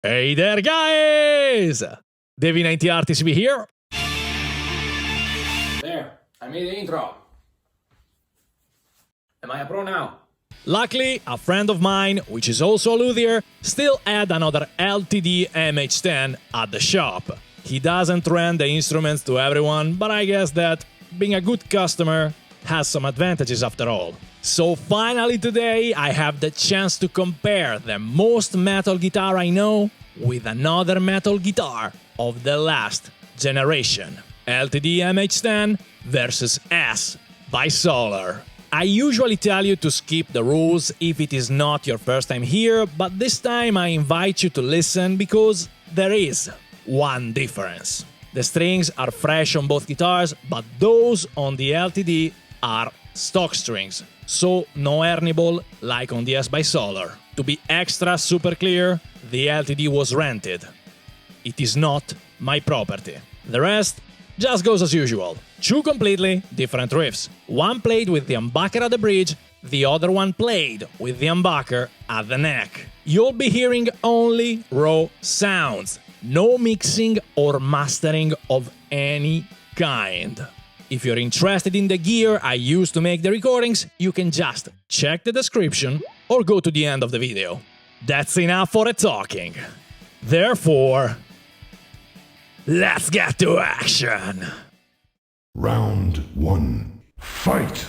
Hey there, guys! Davi 90 RTCB here. There, I made the intro. Am I a pro now? Luckily, a friend of mine, which is also a luthier, still had another LTD mh-10 at the shop. He doesn't rent the instruments to everyone, but I guess that being a good customer has some advantages after all. So finally today I have the chance to compare the most metal guitar I know with another metal guitar of the last generation. LTD mh-10 versus S by Solar. I usually tell you to skip the rules if it is not your first time here, but this time I invite you to listen because there is one difference. The strings are fresh on both guitars, but those on the LTD are stock strings, so no ernie-ball like on the S by Solar. To be extra super clear, the LTD was rented. It is not my property. The rest just goes as usual. Two completely different riffs. One played with the humbucker at the bridge, the other one played with the humbucker at the neck. You'll be hearing only raw sounds, no mixing or mastering of any kind. If you're interested in the gear I use to make the recordings, you can just check the description or go to the end of the video. That's enough for the talking. Therefore, let's get to action! Round 1. Fight!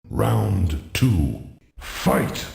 Round 2. Fight!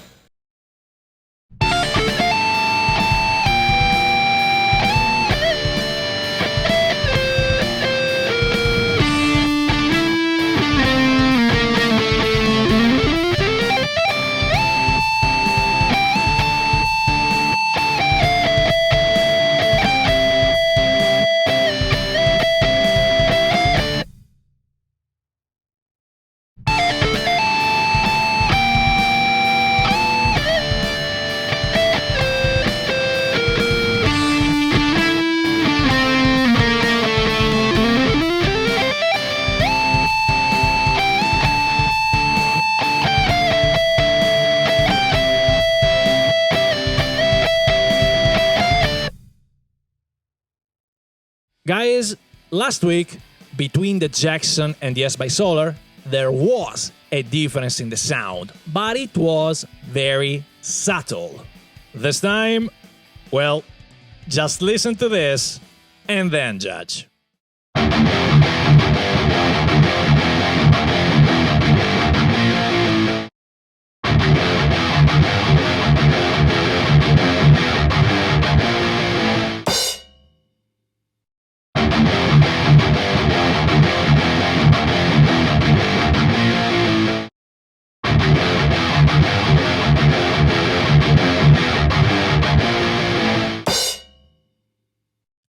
Guys, last week, between the Jackson and the S by Solar, there was a difference in the sound, but it was very subtle. This time, well, just listen to this and then judge.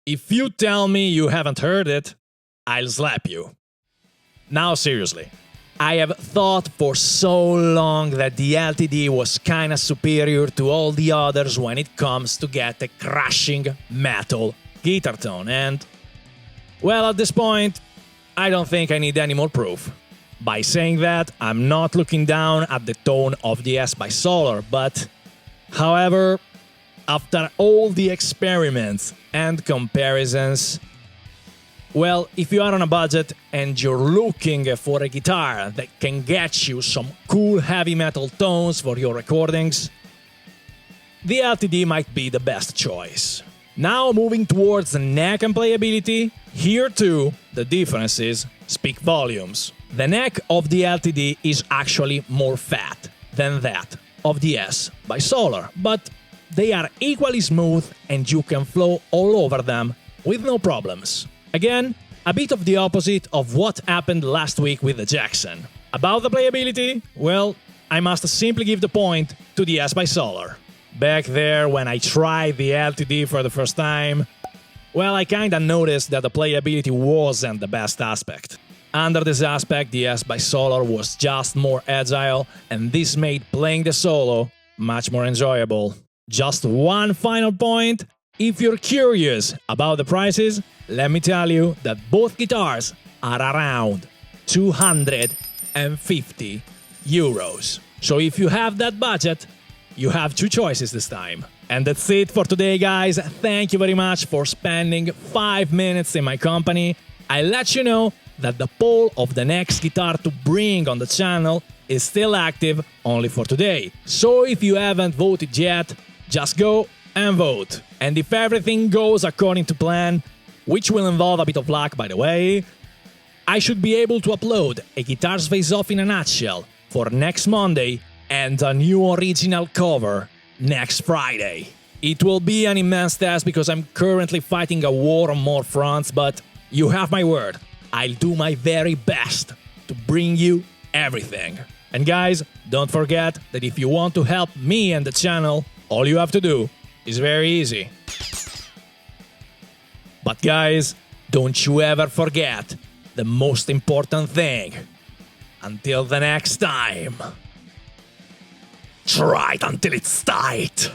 If you tell me you haven't heard it, I'll slap you. Now seriously, I have thought for so long that the LTD was kinda superior to all the others when it comes to get a crushing metal guitar tone, and well, at this point, I don't think I need any more proof. By saying that, I'm not looking down at the tone of the S by Solar, but however, After all the experiments and comparisons, well, if you are on a budget and you're looking for a guitar that can get you some cool heavy metal tones for your recordings, the LTD might be the best choice. Now moving towards the neck and playability, here too the differences speak volumes. The neck of the LTD is actually more fat than that of the S by Solar, but they are equally smooth and you can flow all over them with no problems. Again, a bit of the opposite of what happened last week with the Jackson. About the playability, well, I must simply give the point to the S by Solar. Back there, when I tried the LTD for the first time, well, I kinda noticed that the playability wasn't the best aspect. Under this aspect, the S by Solar was just more agile, and this made playing the solo much more enjoyable. Just one final point, if you're curious about the prices, let me tell you that both guitars are around 250 euros. So if you have that budget, you have two choices this time. And that's it for today, guys. Thank you very much for spending 5 minutes in my company. I let you know that the poll of the next guitar to bring on the channel is still active only for today. So if you haven't voted yet, just go and vote. And if everything goes according to plan, which will involve a bit of luck by the way, I should be able to upload a Guitars Face Off in a nutshell for next Monday and a new original cover next Friday. It will be an immense task because I'm currently fighting a war on more fronts, but you have my word, I'll do my very best to bring you everything. And guys, don't forget that if you want to help me and the channel, all you have to do is very easy. But guys, don't you ever forget the most important thing. Until the next time, try it until it's tight.